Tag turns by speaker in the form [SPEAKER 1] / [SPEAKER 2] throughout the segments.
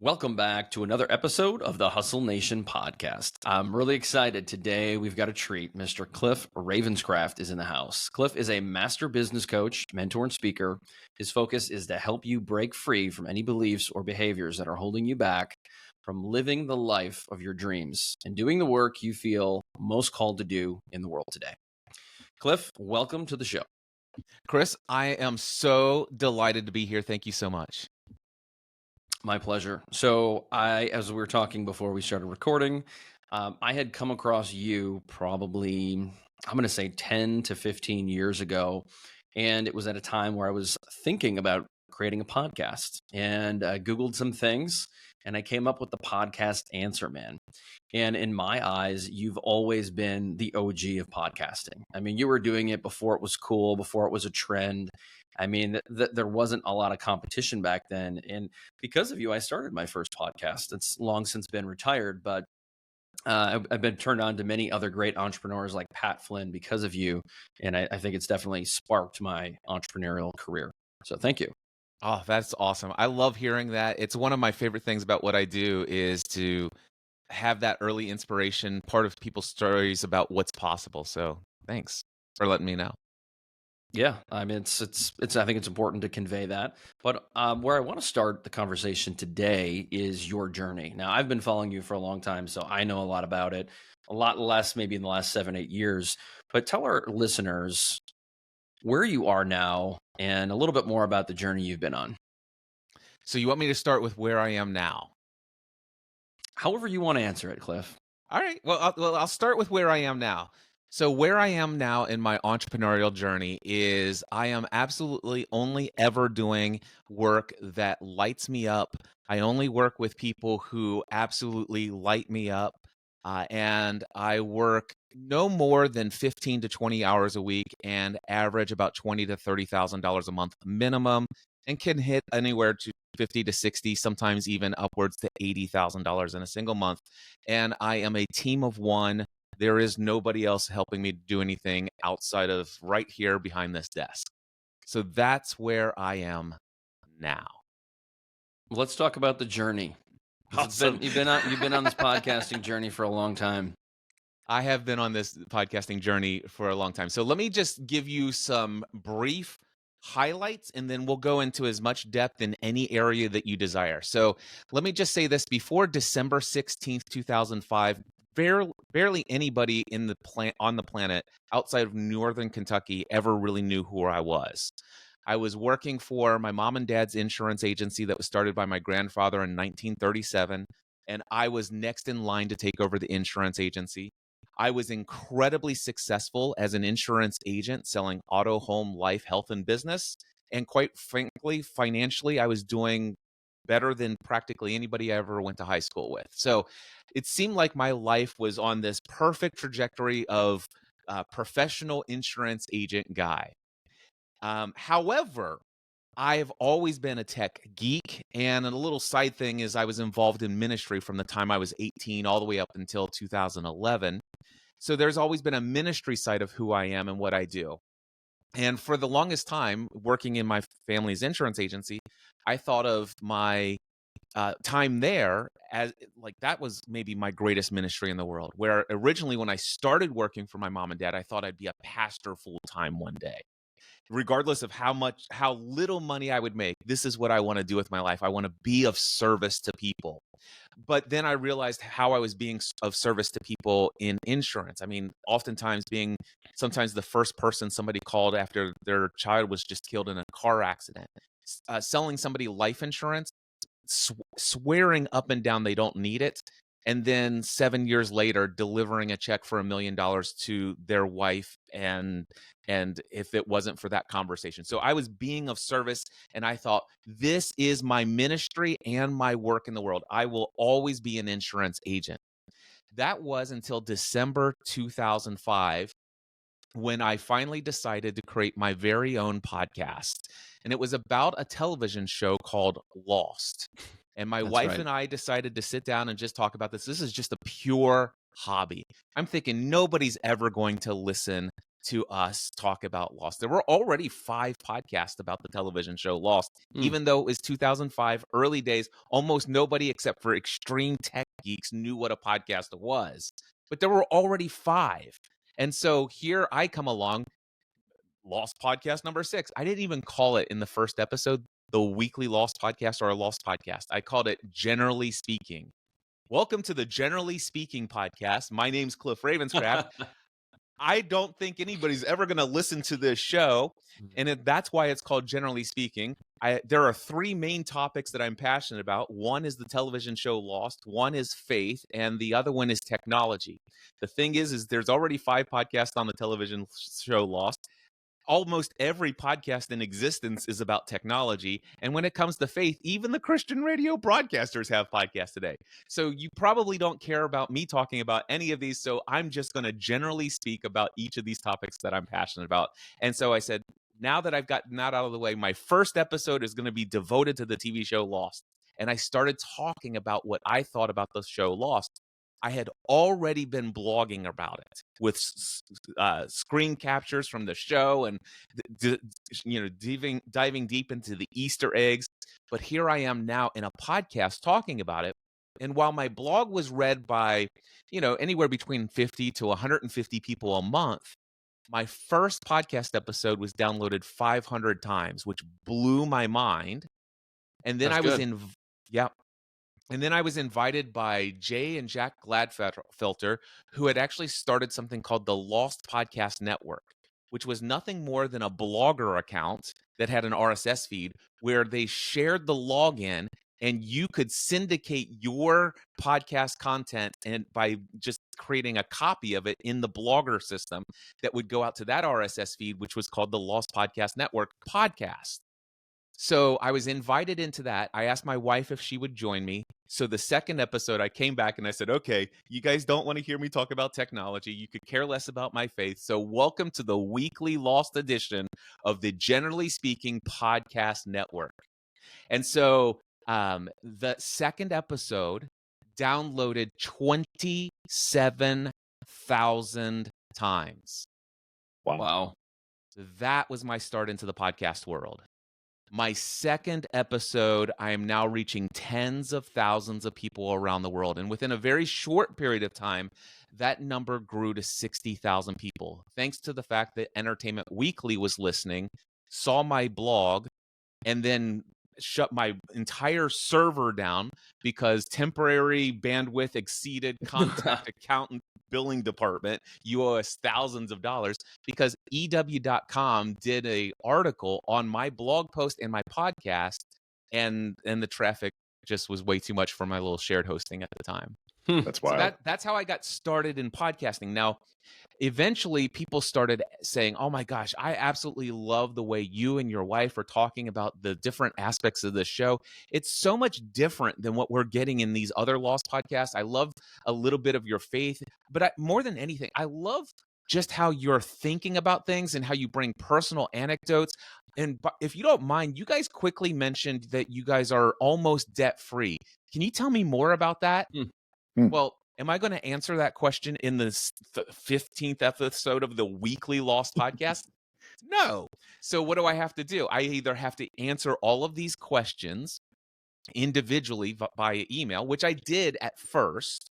[SPEAKER 1] Welcome back to another episode of the Hustle Nation podcast. I'm really excited. Today, we've got a treat. Mr. Cliff Ravenscraft is in the house. Cliff is a master business coach, mentor, and speaker. His focus is to help you break free from any beliefs or behaviors that are holding you back from living the life of your dreams and doing the work you feel most called to do in the world today. Cliff, welcome to the show.
[SPEAKER 2] Chris, I am so delighted to be here. Thank you so much.
[SPEAKER 1] My pleasure. So as we were talking before we started recording, I had come across you probably, I'm going to say 10 to 15 years ago. And it was at a time where I was thinking about creating a podcast, and I Googled some things and I came up with the Podcast Answerman. And in my eyes, you've always been the OG of podcasting. I mean, you were doing it before it was cool, before it was a trend. I mean, there wasn't a lot of competition back then. And because of you, I started my first podcast. It's long since been retired, but I've been turned on to many other great entrepreneurs like Pat Flynn because of you. And I think it's definitely sparked my entrepreneurial career. So thank you.
[SPEAKER 2] Oh, that's awesome. I love hearing that. It's one of my favorite things about what I do is to have that early inspiration, part of people's stories about what's possible. So thanks for letting me know.
[SPEAKER 1] Yeah, I mean, I think it's important to convey that. But where I want to start the conversation today is your journey. Now, I've been following you for a long time, so I know a lot about it, a lot less maybe in the last 7, 8 years. But tell our listeners where you are now and a little bit more about the journey you've been on.
[SPEAKER 2] So you want me to start with where I am now?
[SPEAKER 1] However you want to answer it, Cliff.
[SPEAKER 2] All right. Well, I'll start with where I am now. So where I am now in my entrepreneurial journey is I am absolutely only ever doing work that lights me up. I only work with people who absolutely light me up. And I work no more than 15 to 20 hours a week and average about $20,000 to $30,000 a month minimum, and can hit anywhere to 50 to 60, sometimes even upwards to $80,000 in a single month. And I am a team of one. There is nobody else helping me do anything outside of right here behind this desk. So that's where I am now.
[SPEAKER 1] Let's talk about the journey.
[SPEAKER 2] Awesome.
[SPEAKER 1] You've been on this podcasting journey for a long time.
[SPEAKER 2] I have been on this podcasting journey for a long time. So let me just give you some brief highlights, and then we'll go into as much depth in any area that you desire. So let me just say this: before December 16th, 2005, barely anybody on the planet outside of Northern Kentucky ever really knew who I was. I was working for my mom and dad's insurance agency that was started by my grandfather in 1937, and I was next in line to take over the insurance agency. I was incredibly successful as an insurance agent selling auto, home, life, health, and business. And quite frankly, financially, I was doing better than practically anybody I ever went to high school with. So it seemed like my life was on this perfect trajectory of professional insurance agent guy. However, I've always been a tech geek, and a little side thing is I was involved in ministry from the time I was 18 all the way up until 2011. So there's always been a ministry side of who I am and what I do. And for the longest time, working in my family's insurance agency, I thought of my time there as like that was maybe my greatest ministry in the world. Where originally, when I started working for my mom and dad, I thought I'd be a pastor full time one day. Regardless of how little money I would make, this is what I want to do with my life. I want to be of service to people. But then I realized how I was being of service to people in insurance. I mean, oftentimes being sometimes the first person somebody called after their child was just killed in a car accident, selling somebody life insurance, swearing up and down they don't need it, and then 7 years later delivering a check for $1 million to their wife, and if it wasn't for that conversation. So I was being of service, and I thought, this is my ministry and my work in the world. I will always be an insurance agent. That was until December 2005, when I finally decided to create my very own podcast. And it was about a television show called Lost. And my wife and I decided to sit down and just talk about this. This is just a pure hobby. I'm thinking nobody's ever going to listen to us talk about Lost. There were already 5 podcasts about the television show Lost, even though it was 2005, early days. Almost nobody except for extreme tech geeks knew what a podcast was. But there were already 5. And so here I come along, Lost podcast number 6. I didn't even call it in the first episode the weekly Lost podcast or a Lost podcast. I called it Generally Speaking. Welcome to the Generally Speaking podcast. My name's Cliff Ravenscraft. I don't think anybody's ever going to listen to this show, and that's why it's called Generally Speaking. There are 3 main topics that I'm passionate about. One is the television show Lost, one is faith, and the other one is technology. The thing is there's already 5 podcasts on the television show Lost. Almost every podcast in existence is about technology. And when it comes to faith, even the Christian radio broadcasters have podcasts today. So you probably don't care about me talking about any of these. So I'm just going to generally speak about each of these topics that I'm passionate about. And so I said, now that I've gotten that out of the way, my first episode is going to be devoted to the TV show Lost. And I started talking about what I thought about the show Lost. I had already been blogging about it with screen captures from the show and diving deep into the Easter eggs. But here I am now in a podcast talking about it. And while my blog was read by, anywhere between 50 to 150 people a month, my first podcast episode was downloaded 500 times, which blew my mind. And then And then I was invited by Jay and Jack Gladfelter, who had actually started something called the Lost Podcast Network, which was nothing more than a blogger account that had an RSS feed where they shared the login and you could syndicate your podcast content and by just creating a copy of it in the blogger system that would go out to that RSS feed, which was called the Lost Podcast Network podcast. So I was invited into that. I asked my wife if she would join me. So the second episode, I came back and I said, okay, you guys don't want to hear me talk about technology. You could care less about my faith. So welcome to the weekly Lost edition of the Generally Speaking Podcast Network. And so the second episode downloaded 27,000 times.
[SPEAKER 1] Wow.
[SPEAKER 2] That was my start into the podcast world. My second episode, I am now reaching tens of thousands of people around the world. And within a very short period of time, that number grew to 60,000 people. Thanks to the fact that Entertainment Weekly was listening, saw my blog, and then shut my entire server down because temporary bandwidth exceeded contact accountant billing department. You owe us thousands of dollars because EW.com did an article on my blog post and my podcast, and the traffic just was way too much for my little shared hosting at the time.
[SPEAKER 3] That's wild.
[SPEAKER 2] So that's how I got started in podcasting. Now, eventually people started saying, oh my gosh, I absolutely love the way you and your wife are talking about the different aspects of the show. It's so much different than what we're getting in these other Lost podcasts. I love a little bit of your faith, but more than anything, I love just how you're thinking about things and how you bring personal anecdotes. And if you don't mind, you guys quickly mentioned that you guys are almost debt-free. Can you tell me more about that? Well, am I going to answer that question in the 15th episode of the weekly Lost podcast? No. So what do I have to do? I either have to answer all of these questions individually via email, which I did at first.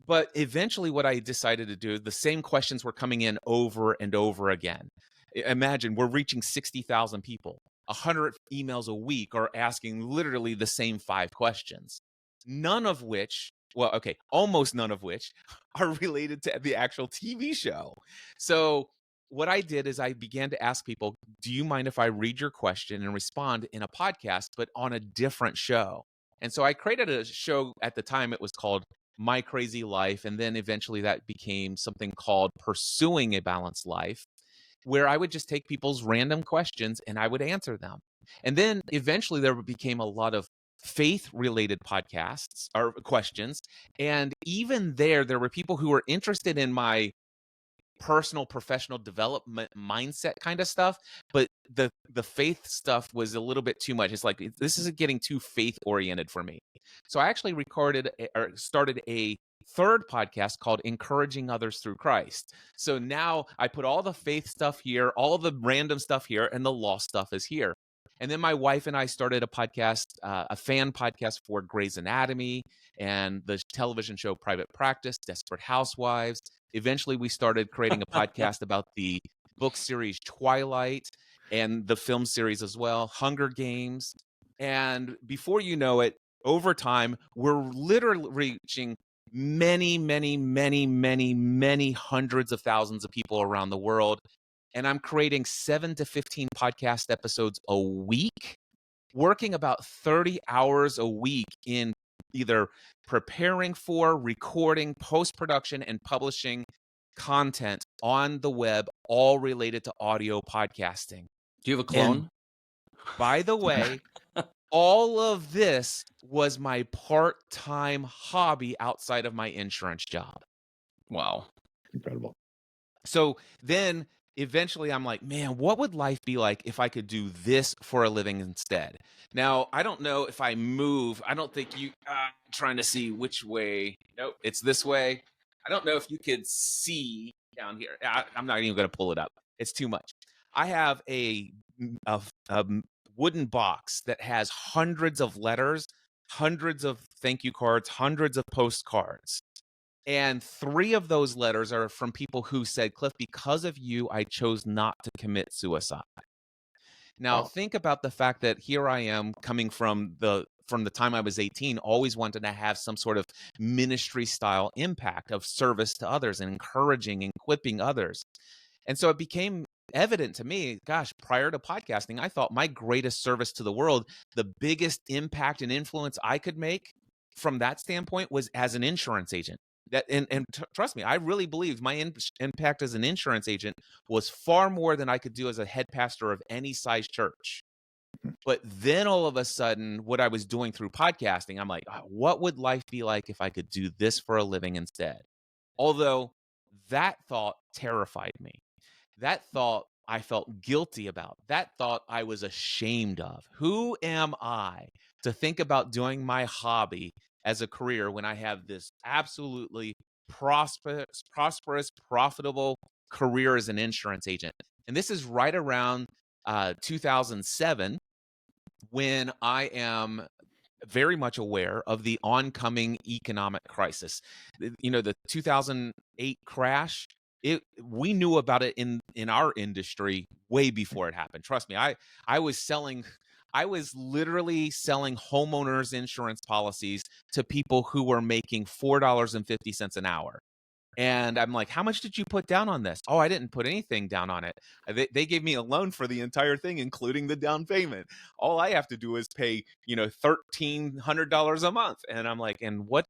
[SPEAKER 2] But eventually what I decided to do, the same questions were coming in over and over again. Imagine we're reaching 60,000 people. 100 emails a week are asking literally the same 5 questions. Almost none of which are related to the actual TV show. So what I did is I began to ask people, do you mind if I read your question and respond in a podcast, but on a different show? And so I created a show at the time. It was called My Crazy Life. And then eventually that became something called Pursuing a Balanced Life, where I would just take people's random questions and I would answer them. And then eventually there became a lot of faith-related podcasts or questions. And even there were people who were interested in my personal professional development mindset kind of stuff, but the faith stuff was a little bit too much. It's like, this is getting too faith oriented for me. So I actually started a third podcast called Encouraging Others Through Christ. So now I put all the faith stuff here, all the random stuff here, and the law stuff is here. And then my wife and I started a podcast, a fan podcast for Grey's Anatomy and the television show Private Practice, Desperate Housewives. Eventually, we started creating a podcast about the book series Twilight and the film series as well, Hunger Games. And before you know it, over time, we're literally reaching many, many, many, many, many hundreds of thousands of people around the world. And I'm creating 7 to 15 podcast episodes a week, working about 30 hours a week in either preparing for, recording, post-production, and publishing content on the web, all related to audio podcasting.
[SPEAKER 1] Do you have a clone?
[SPEAKER 2] And by the way, all of this was my part-time hobby outside of my insurance job.
[SPEAKER 1] Wow.
[SPEAKER 3] Incredible.
[SPEAKER 2] So then eventually I'm like, man, what would life be like if I could do this for a living instead? Now, I don't know if I move. I don't think you, trying to see which way. Nope, it's this way. I don't know if you could see down here. I'm not even going to pull it up. It's too much. I have a wooden box that has hundreds of letters, hundreds of thank you cards, hundreds of postcards. And 3 of those letters are from people who said, Cliff, because of you, I chose not to commit suicide. Now, think about the fact that here I am coming from the time I was 18, always wanted to have some sort of ministry style impact of service to others and encouraging and equipping others. And so it became evident to me, gosh, prior to podcasting, I thought my greatest service to the world, the biggest impact and influence I could make from that standpoint was as an insurance agent. Trust me, I really believed my impact as an insurance agent was far more than I could do as a head pastor of any size church. But then all of a sudden, what I was doing through podcasting, I'm like, what would life be like if I could do this for a living instead? Although that thought terrified me. That thought I felt guilty about. That thought I was ashamed of. Who am I to think about doing my hobby as a career when I have this absolutely prosperous, profitable career as an insurance agent? And this is right around 2007, when I am very much aware of the oncoming economic crisis. You know, the 2008 crash, we knew about it in our industry way before it happened. Trust me, I was literally selling homeowners insurance policies to people who were making $4.50 an hour. And I'm like, how much did you put down on this? Oh, I didn't put anything down on it. They gave me a loan for the entire thing, including the down payment. All I have to do is pay, $1,300 a month. And I'm like, and what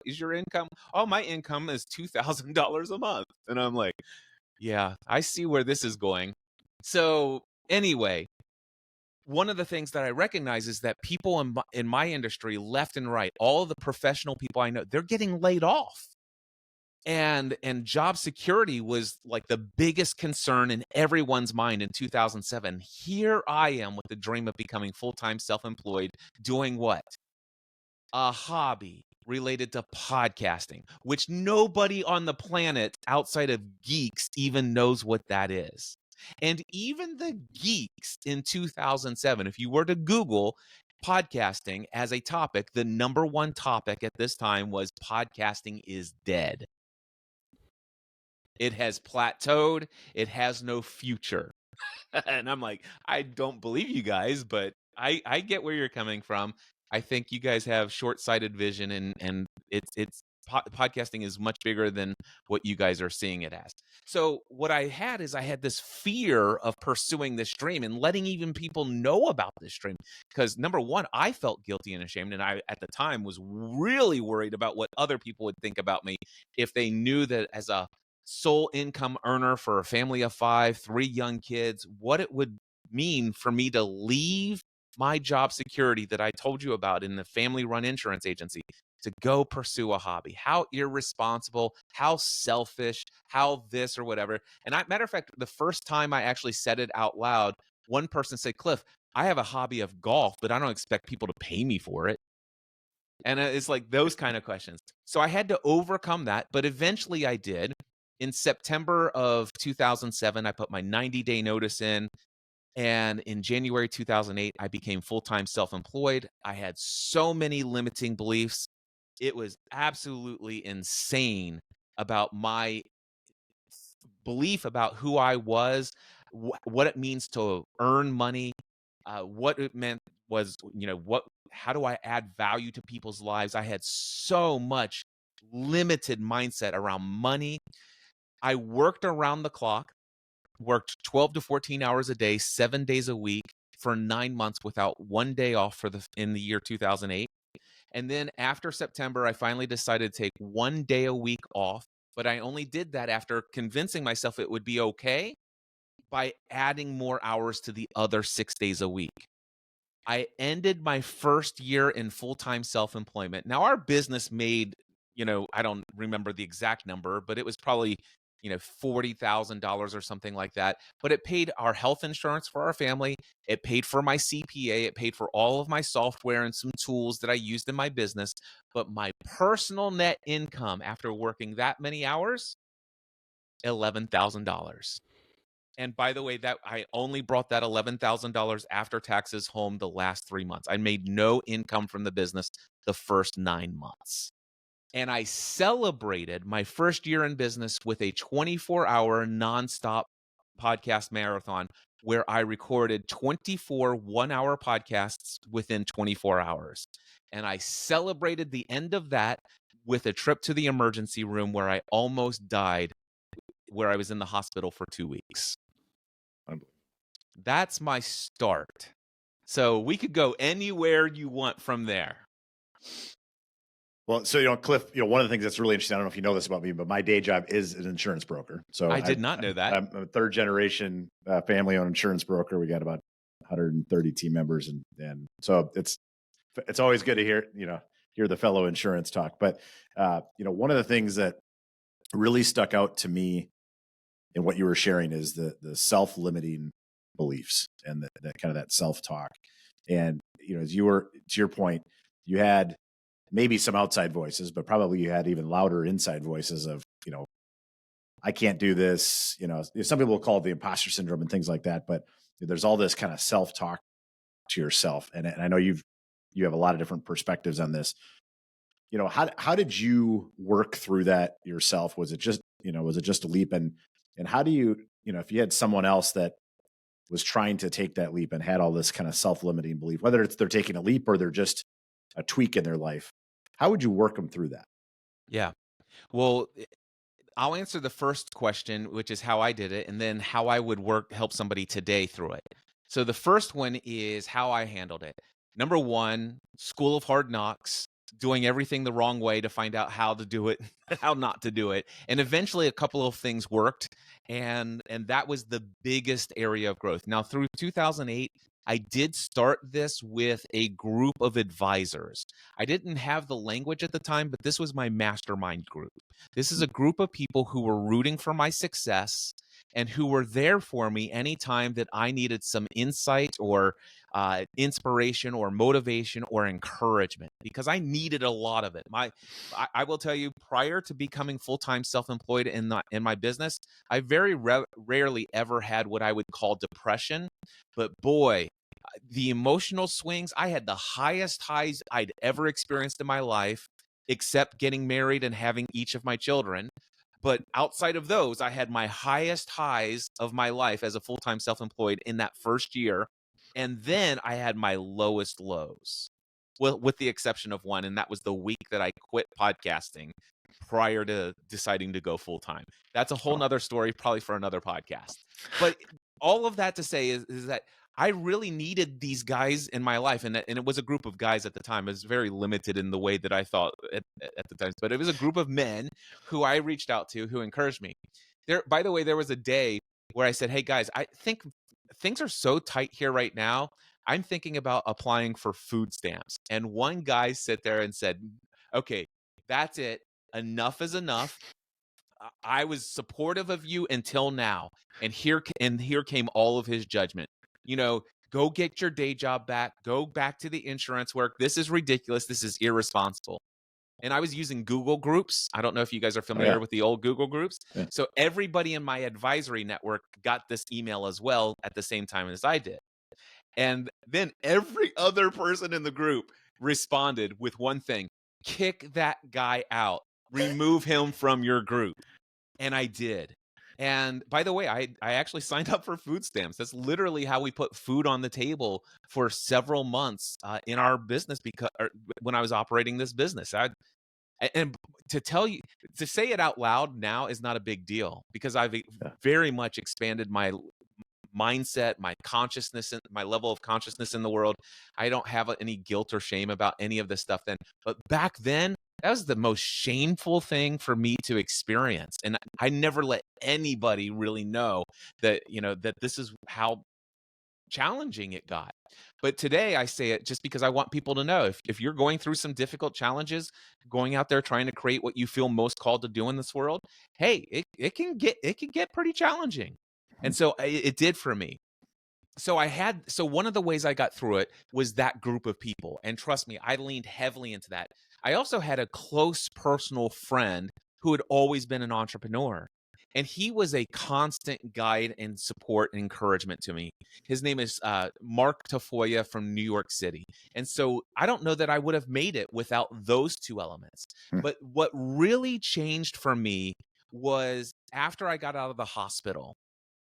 [SPEAKER 2] is your income? Oh, my income is $2,000 a month. And I'm like, yeah, I see where this is going. So anyway, one of the things that I recognize is that people in my industry, left and right, all of the professional people I know, they're getting laid off. And job security was like the biggest concern in everyone's mind in 2007. Here I am with the dream of becoming full-time self-employed, doing what? A hobby related to podcasting, which nobody on the planet outside of geeks even knows what that is. And even the geeks in 2007, if you were to Google podcasting as a topic, the number one topic at this time was podcasting is dead. It has plateaued. It has no future. And I'm like, I don't believe you guys, but I get where you're coming from. I think you guys have short-sighted vision, and podcasting is much bigger than what you guys are seeing it as. So what I had this fear of pursuing this dream and letting even people know about this dream. Because number one, I felt guilty and ashamed. And I, at the time, was really worried about what other people would think about me if they knew that as a sole income earner for a family of 5, 3 young kids, what it would mean for me to leave my job security that I told you about in the family-run insurance agency to go pursue a hobby. How irresponsible, how selfish, how this or whatever. And matter of fact, the first time I actually said it out loud, one person said, Cliff, I have a hobby of golf, but I don't expect people to pay me for it. And it's like those kind of questions. So I had to overcome that, but eventually I did. In September of 2007, I put my 90-day notice in. And in January 2008, I became full-time self-employed. I had so many limiting beliefs. It was absolutely insane about my belief about who I was, what it means to earn money, what it meant was, how do I add value to people's lives? I had so much limited mindset around money. I worked around the clock, worked 12 to 14 hours a day, 7 days a week for 9 months without one day off in the year 2008. And then after September, I finally decided to take one day a week off, but I only did that after convincing myself it would be okay by adding more hours to the other 6 days a week. I ended my first year in full-time self-employment. Now, our business made, I don't remember the exact number, but it was probably, $40,000 or something like that. But it paid our health insurance for our family. It paid for my CPA. It paid for all of my software and some tools that I used in my business. But my personal net income after working that many hours, $11,000. And by the way, that I only brought that $11,000 after taxes home the last 3 months. I made no income from the business the first 9 months. And I celebrated my first year in business with a 24-hour nonstop podcast marathon where I recorded 24 one-hour podcasts within 24 hours. And I celebrated the end of that with a trip to the emergency room where I almost died, where I was in the hospital for 2 weeks. That's my start. So we could go anywhere you want from there.
[SPEAKER 3] Well, so, Cliff, one of the things that's really interesting, I don't know if you know this about me, but my day job is an insurance broker. So
[SPEAKER 2] I did not know that.
[SPEAKER 3] I'm a third generation family-owned insurance broker. We got about 130 team members. And so it's always good to hear the fellow insurance talk. But, one of the things that really stuck out to me in what you were sharing is the self-limiting beliefs and that kind of that self-talk. And, as you were, to your point, you had maybe some outside voices, but probably you had even louder inside voices of, I can't do this. Some people will call it the imposter syndrome and things like that, but there's all this kind of self-talk to yourself. And I know you have a lot of different perspectives on this. How did you work through that yourself? Was it just a leap? And how do you, if you had someone else that was trying to take that leap and had all this kind of self-limiting belief, whether it's they're taking a leap or they're just a tweak in their life, how would you work them through that?
[SPEAKER 2] Yeah. Well, I'll answer the first question, which is how I did it, and then how I would help somebody today through it. So the first one is how I handled it. Number one, school of hard knocks, doing everything the wrong way to find out how to do it, how not to do it. And eventually a couple of things worked. And that was the biggest area of growth. Now, through 2008, I did start this with a group of advisors. I didn't have the language at the time, but this was my mastermind group. This is a group of people who were rooting for my success and who were there for me anytime that I needed some insight or inspiration or motivation or encouragement, because I needed a lot of it. I will tell you, prior to becoming full-time self-employed in my business, I very rarely ever had what I would call depression. But boy, the emotional swings, I had the highest highs I'd ever experienced in my life, except getting married and having each of my children. But outside of those, I had my highest highs of my life as a full-time self-employed in that first year. And then I had my lowest lows, well, with the exception of one, and that was the week that I quit podcasting prior to deciding to go full-time. That's a whole nother story, probably for another podcast. But all of that to say is that I really needed these guys in my life. And it was a group of guys at the time. It was very limited in the way that I thought at the time. But it was a group of men who I reached out to who encouraged me. By the way, there was a day where I said, hey, guys, I think things are so tight here right now. I'm thinking about applying for food stamps. And one guy sat there and said, okay, that's it. Enough is enough. I was supportive of you until now. And here came all of his judgment. Go get your day job back. Go back to the insurance work. This is ridiculous. This is irresponsible. And I was using Google Groups. I don't know if you guys are familiar with the old Google Groups.
[SPEAKER 3] Yeah.
[SPEAKER 2] So everybody in my advisory network got this email as well at the same time as I did. And then every other person in the group responded with one thing: kick that guy out, remove him from your group. And I did. And by the way, I actually signed up for food stamps. That's literally how we put food on the table for several months in our business, because when I was operating this business. And to tell you, to say it out loud now is not a big deal, because I've very much expanded my mindset, my consciousness, and my level of consciousness in the world. I don't have any guilt or shame about any of this stuff then. But back then, that was the most shameful thing for me to experience. And I never let anybody really know that, that this is how challenging it got. But today I say it just because I want people to know, if you're going through some difficult challenges, going out there trying to create what you feel most called to do in this world, hey, it can get pretty challenging. And so it did for me. So one of the ways I got through it was that group of people. And trust me, I leaned heavily into that. I also had a close personal friend who had always been an entrepreneur. And he was a constant guide and support and encouragement to me. His name is Mark Tafoya from New York City. And so I don't know that I would have made it without those two elements. But what really changed for me was after I got out of the hospital.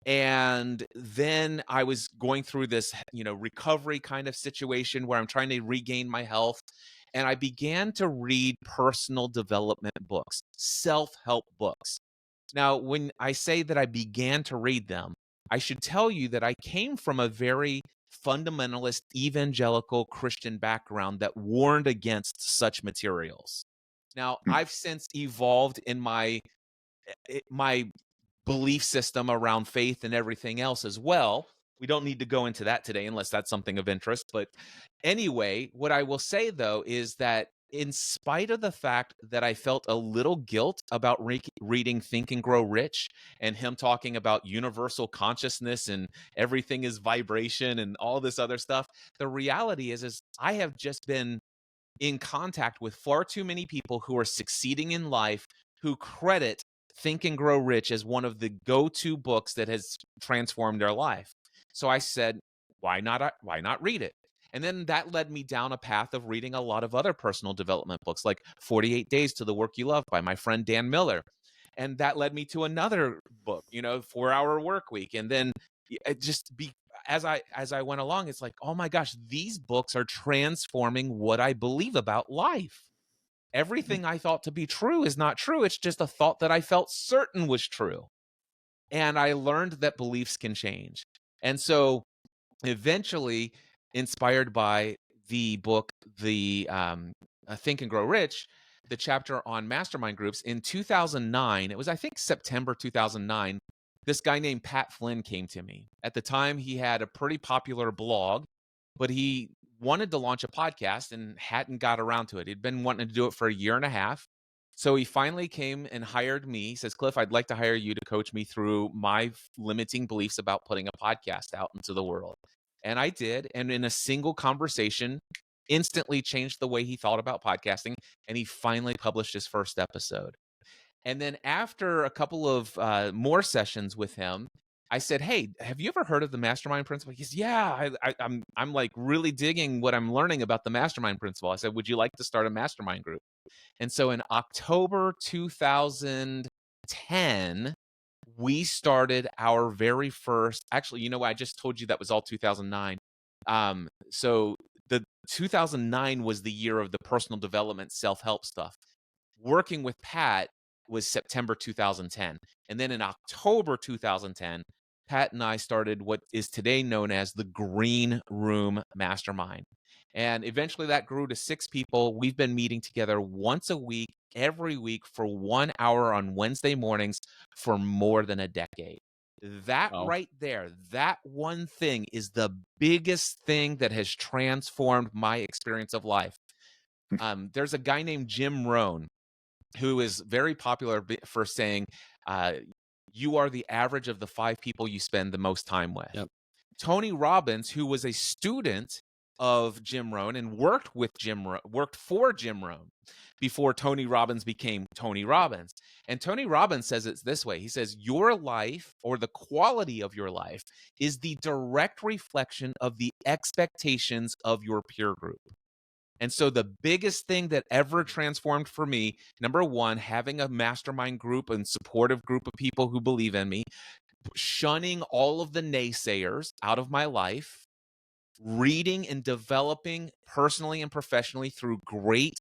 [SPEAKER 2] And then I was going through this, recovery kind of situation where I'm trying to regain my health. And I began to read personal development books, self-help books. Now, when I say that I began to read them, I should tell you that I came from a very fundamentalist, evangelical Christian background that warned against such materials. Now, I've since evolved in my belief system around faith and everything else as well. We don't need to go into that today unless that's something of interest. But anyway, what I will say, though, is that in spite of the fact that I felt a little guilt about reading Think and Grow Rich and him talking about universal consciousness and everything is vibration and all this other stuff, the reality is I have just been in contact with far too many people who are succeeding in life who credit Think and Grow Rich as one of the go-to books that has transformed their life. So I said, why not read it? And then that led me down a path of reading a lot of other personal development books, like 48 Days to the Work You Love by my friend Dan Miller. And that led me to another book, 4-Hour Work Week. And then as I went along, it's like, oh my gosh, these books are transforming what I believe about life. Everything I thought to be true is not true. It's just a thought that I felt certain was true. And I learned that beliefs can change. And so eventually, inspired by the book, the Think and Grow Rich, the chapter on mastermind groups, in 2009, it was, I think, September 2009, this guy named Pat Flynn came to me. At the time, he had a pretty popular blog, but he wanted to launch a podcast and hadn't got around to it. He'd been wanting to do it for 1.5 years. So he finally came and hired me. He says, Cliff, I'd like to hire you to coach me through my limiting beliefs about putting a podcast out into the world. And I did. And in a single conversation, instantly changed the way he thought about podcasting. And he finally published his first episode. And then after a couple of more sessions with him, I said, hey, have you ever heard of the mastermind principle? He says, yeah, I'm like really digging what I'm learning about the mastermind principle. I said, would you like to start a mastermind group? And so in October 2010, we started our very first, actually, I just told you that was all 2009. So the 2009 was the year of the personal development, self-help stuff. Working with Pat was September 2010. And then in October 2010, Pat and I started what is today known as the Green Room Mastermind. And eventually that grew to 6 people. We've been meeting together once a week, every week for 1 hour on Wednesday mornings for more than a decade. That right there, that one thing is the biggest thing that has transformed my experience of life. There's a guy named Jim Rohn who is very popular for saying, you are the average of the 5 people you spend the most time with.
[SPEAKER 1] Yep.
[SPEAKER 2] Tony Robbins, who was a student of Jim Rohn and worked for Jim Rohn before Tony Robbins became Tony Robbins. And Tony Robbins says it's this way. He says, your life, or the quality of your life, is the direct reflection of the expectations of your peer group. And so the biggest thing that ever transformed for me, number one, having a mastermind group and supportive group of people who believe in me, shunning all of the naysayers out of my life, reading and developing personally and professionally through great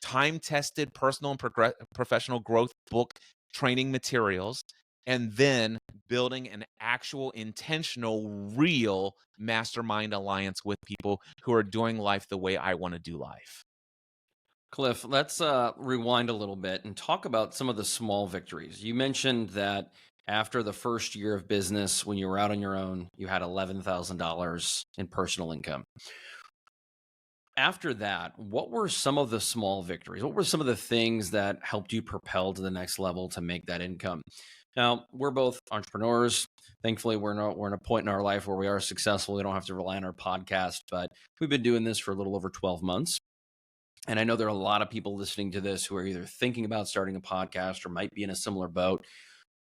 [SPEAKER 2] time-tested personal and professional growth book training materials, and then building an actual intentional, real mastermind alliance with people who are doing life the way I want to do life.
[SPEAKER 1] Cliff, let's rewind a little bit and talk about some of the small victories. You mentioned that after the first year of business, when you were out on your own, you had $11,000 in personal income. After that, what were some of the small victories? What were some of the things that helped you propel to the next level to make that income? Now, we're both entrepreneurs. Thankfully, we're in a point in our life where we are successful. We don't have to rely on our podcast, but we've been doing this for a little over 12 months. And I know there are a lot of people listening to this who are either thinking about starting a podcast or might be in a similar boat.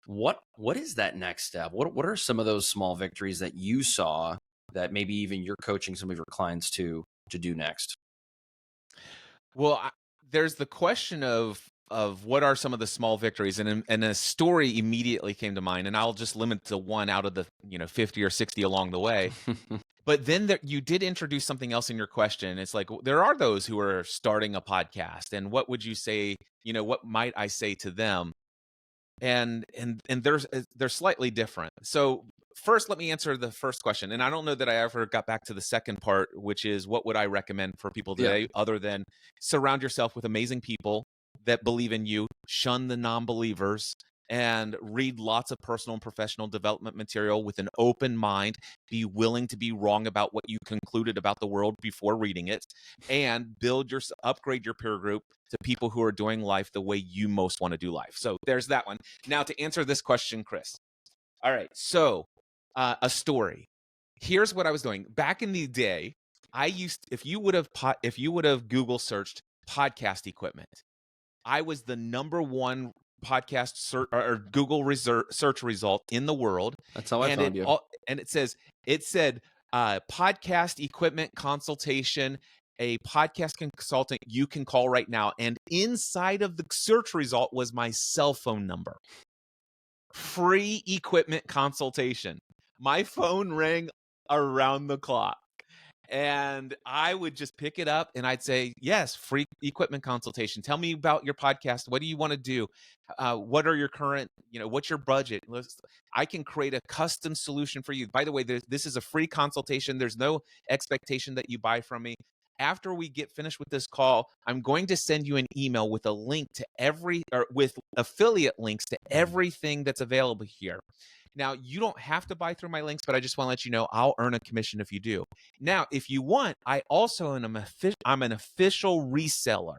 [SPEAKER 1] What is that next step? What are some of those small victories that you saw that maybe even you're coaching some of your clients to do next?
[SPEAKER 2] Well, there's the question of what are some of the small victories, and a story immediately came to mind, and I'll just limit to one out of the 50 or 60 along the way. But then you did introduce something else in your question. It's like, there are those who are starting a podcast, and what would you say? What might I say to them? And they're slightly different. So first, let me answer the first question. And I don't know that I ever got back to the second part, which is, what would I recommend for people today, other than surround yourself with amazing people that believe in you, shun the non-believers, and read lots of personal and professional development material with an open mind. Be willing to be wrong about what you concluded about the world before reading it, and upgrade your peer group to people who are doing life the way you most want to do life. So there's that one. Now, to answer this question, Chris. All right. So a story. Here's what I was doing back in the day. If you would have Google searched podcast equipment, I was the number one podcast search or Google search result in the world.
[SPEAKER 1] That's how I found you.
[SPEAKER 2] And it said podcast equipment consultation, a podcast consultant you can call right now. And inside of the search result was my cell phone number. Free equipment consultation. My phone rang around the clock. And I would just pick it up and I'd say, yes, free equipment consultation. Tell me about your podcast. What do you want to do? What are your current, what's your budget? I can create a custom solution for you. By the way, this is a free consultation. There's no expectation that you buy from me. After we get finished with this call, I'm going to send you an email with a link to with affiliate links to everything that's available here. Now, you don't have to buy through my links, but I just want to let you know I'll earn a commission if you do. Now, if you want, I'm an official reseller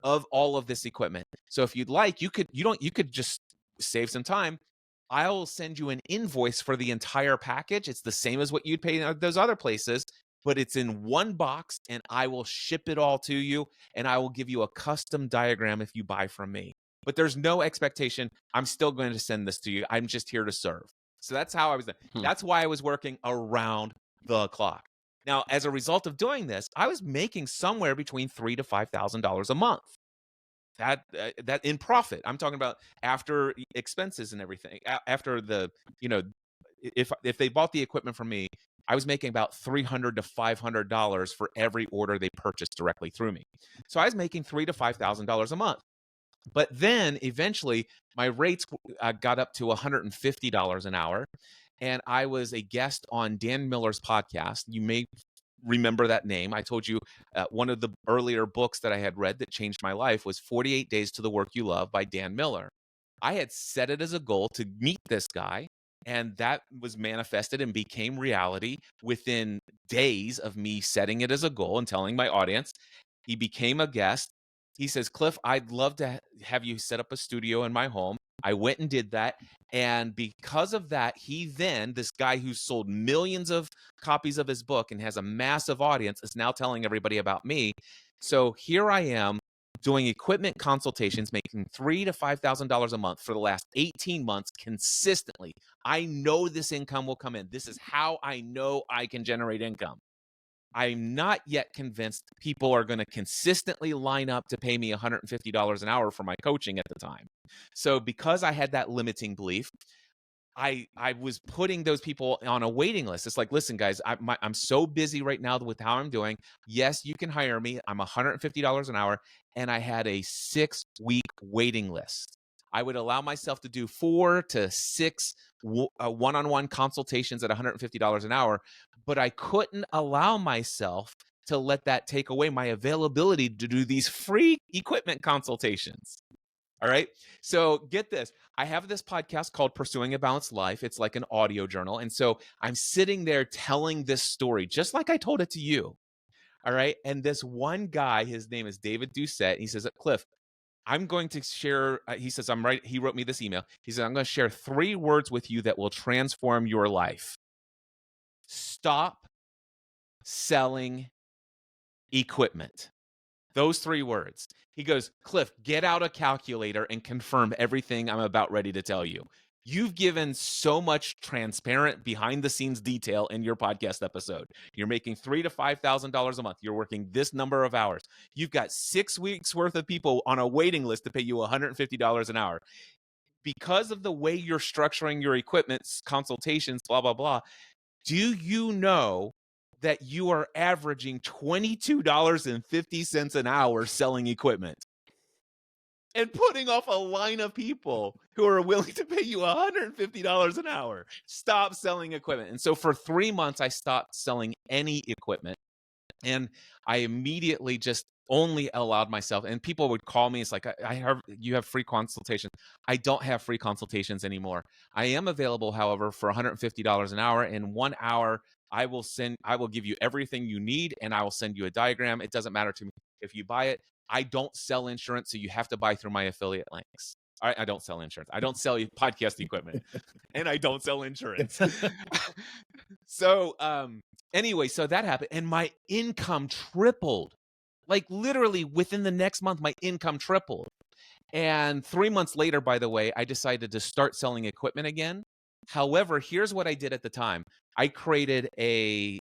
[SPEAKER 2] of all of this equipment. So if you'd like, you could just save some time. I'll send you an invoice for the entire package. It's the same as what you'd pay in those other places, but it's in one box, and I will ship it all to you, and I will give you a custom diagram if you buy from me. But there's no expectation. I'm still going to send this to you. I'm just here to serve. So that's how I was doing. That's why I was working around the clock. Now, as a result of doing this, I was making somewhere between $3,000 to $5,000 a month. That in profit. I'm talking about after expenses and everything. After the, if they bought the equipment from me, I was making about $300 to $500 for every order they purchased directly through me. So I was making $3,000 to $5,000 a month. But then eventually my rates got up to $150 an hour. And I was a guest on Dan Miller's podcast. You may remember that name. I told you one of the earlier books that I had read that changed my life was 48 Days to the Work You Love by Dan Miller. I had set it as a goal to meet this guy, and that was manifested and became reality within days of me setting it as a goal and telling my audience. He became a guest. He says, Cliff, I'd love to have you set up a studio in my home. I went and did that. And because of that, this guy who sold millions of copies of his book and has a massive audience, is now telling everybody about me. So here I am doing equipment consultations, making $3,000 to $5,000 a month for the last 18 months consistently. I know this income will come in. This is how I know I can generate income. I'm not yet convinced people are going to consistently line up to pay me $150 an hour for my coaching at the time. So because I had that limiting belief, I was putting those people on a waiting list. It's like, listen, guys, I'm so busy right now with how I'm doing. Yes, you can hire me. I'm $150 an hour. And I had a 6-week waiting list. I would allow myself to do 4 to 6 one-on-one consultations at $150 an hour, but I couldn't allow myself to let that take away my availability to do these free equipment consultations. All right. So get this. I have this podcast called Pursuing a Balanced Life. It's like an audio journal. And so I'm sitting there telling this story just like I told it to you. All right. And this one guy, his name is David Doucette. He says, Cliff, I'm going to share, he says, he wrote me this email. He said, I'm going to share 3 words with you that will transform your life. Stop selling equipment. Those 3 words. He goes, Cliff, get out a calculator and confirm everything I'm about ready to tell you. You've given so much transparent behind the scenes detail in your podcast episode. You're making $3,000 to $5,000 a month. You're working this number of hours. You've got 6 weeks worth of people on a waiting list to pay you $150 an hour. Because of the way you're structuring your equipment consultations, blah, blah, blah. Do you know that you are averaging $22.50 an hour selling equipment and putting off a line of people who are willing to pay you $150 an hour? Stop selling equipment. And so for 3 months, I stopped selling any equipment. And I immediately just only allowed myself, and people would call me. It's like, you have free consultation. I don't have free consultations anymore. I am available, however, for $150 an hour. In 1 hour, I will give you everything you need, and I will send you a diagram. It doesn't matter to me if you buy it. I don't sell insurance, so you have to buy through my affiliate links. I don't sell insurance. I don't sell podcast equipment, and I don't sell insurance. So, anyway, so that happened, and my income tripled. Like literally within the next month, my income tripled. And 3 months later, by the way, I decided to start selling equipment again. However, here's what I did at the time. I created 5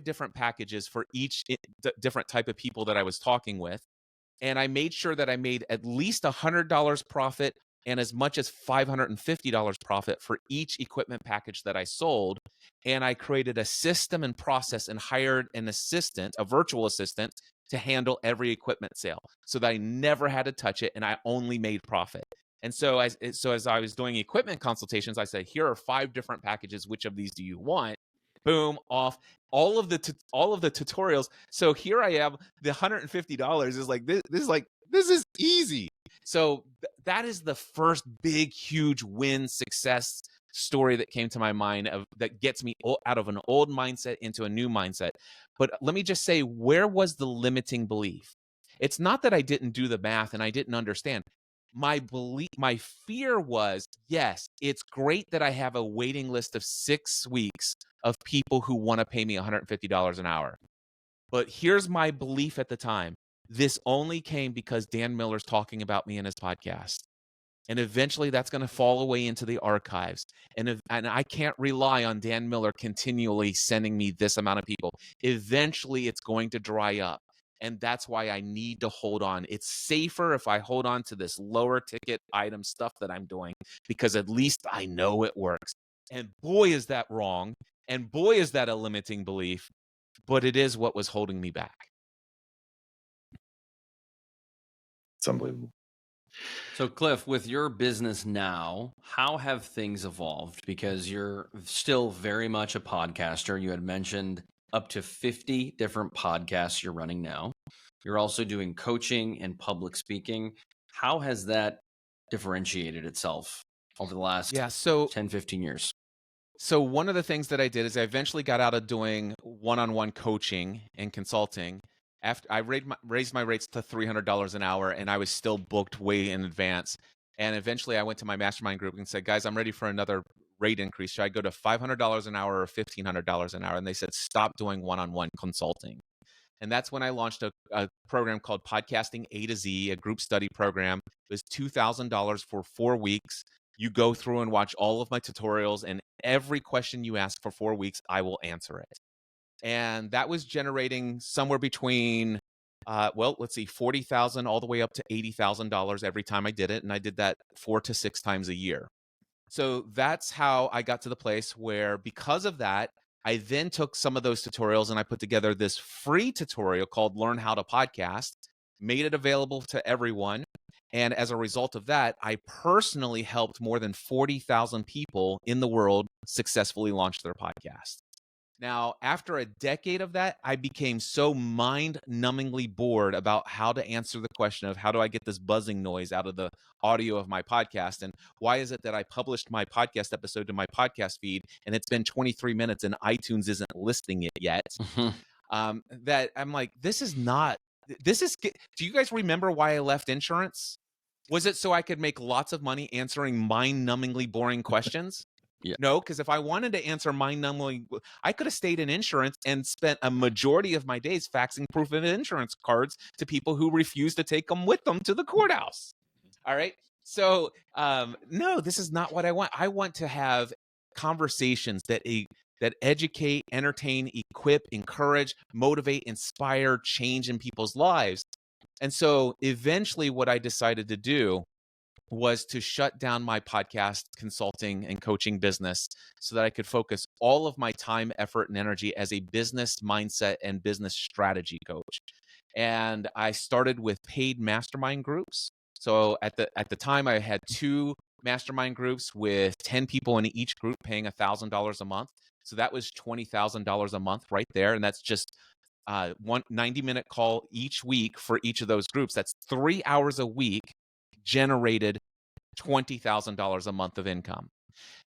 [SPEAKER 2] different packages for each different type of people that I was talking with. And I made sure that I made at least $100 profit and as much as $550 profit for each equipment package that I sold. And I created a system and process and hired an assistant, a virtual assistant, to handle every equipment sale so that I never had to touch it and I only made profit. And so as I was doing equipment consultations, I said, here are 5 different packages. Which of these do you want? Boom, off. All of the tutorials. So here I am. The $150 is like this is easy. So that is the first big, huge win success story that came to my mind that gets me out of an old mindset into a new mindset. But let me just say, where was the limiting belief? It's not that I didn't do the math and I didn't understand. My fear was, yes, it's great that I have a waiting list of 6 weeks of people who want to pay me $150 an hour. But here's my belief at the time. This only came because Dan Miller's talking about me in his podcast. And eventually that's going to fall away into the archives. And I can't rely on Dan Miller continually sending me this amount of people. Eventually it's going to dry up. And that's why I need to hold on. It's safer if I hold on to this lower ticket item stuff that I'm doing, because at least I know it works. And boy, is that wrong. And boy, is that a limiting belief. But it is what was holding me back.
[SPEAKER 3] It's unbelievable.
[SPEAKER 1] So, Cliff, with your business now, how have things evolved? Because you're still very much a podcaster. You had mentioned up to 50 different podcasts you're running now. You're also doing coaching and public speaking. How has that differentiated itself over the last 10, 15 years?
[SPEAKER 2] So one of the things that I did is I eventually got out of doing one-on-one coaching and consulting. After I raised my rates to $300 an hour, and I was still booked way in advance. And eventually I went to my mastermind group and said, guys, I'm ready for another rate increase. Should I go to $500 an hour or $1,500 an hour? And they said, stop doing one-on-one consulting. And that's when I launched a program called Podcasting A to Z, a group study program. It was $2,000 for 4 weeks. You go through and watch all of my tutorials, and every question you ask for 4 weeks, I will answer it. And that was generating somewhere between, let's see, $40,000 all the way up to $80,000 every time I did it. And I did that 4 to 6 times a year. So that's how I got to the place where, because of that, I then took some of those tutorials and I put together this free tutorial called Learn How to Podcast, made it available to everyone. And as a result of that, I personally helped more than 40,000 people in the world successfully launch their podcast. Now, after a decade of that, I became so mind-numbingly bored about how to answer the question of how do I get this buzzing noise out of the audio of my podcast, and why is it that I published my podcast episode to my podcast feed and it's been 23 minutes and iTunes isn't listing it yet, that I'm like, do you guys remember why I left insurance? Was it so I could make lots of money answering mind-numbingly boring questions?
[SPEAKER 1] Yeah.
[SPEAKER 2] No, because if I wanted to answer mind-numbingly, I could have stayed in insurance and spent a majority of my days faxing proof of insurance cards to people who refuse to take them with them to the courthouse. All right. So, no, this is not what I want. I want to have conversations that educate, entertain, equip, encourage, motivate, inspire, change in people's lives. And so eventually what I decided to do was to shut down my podcast consulting and coaching business so that I could focus all of my time, effort, and energy as a business mindset and business strategy coach. And I started with paid mastermind groups. So at the time, I had 2 mastermind groups with 10 people in each group paying $1,000 a month. So that was $20,000 a month right there. And that's just one 90-minute call each week for each of those groups. That's 3 hours a week, generated $20,000 a month of income.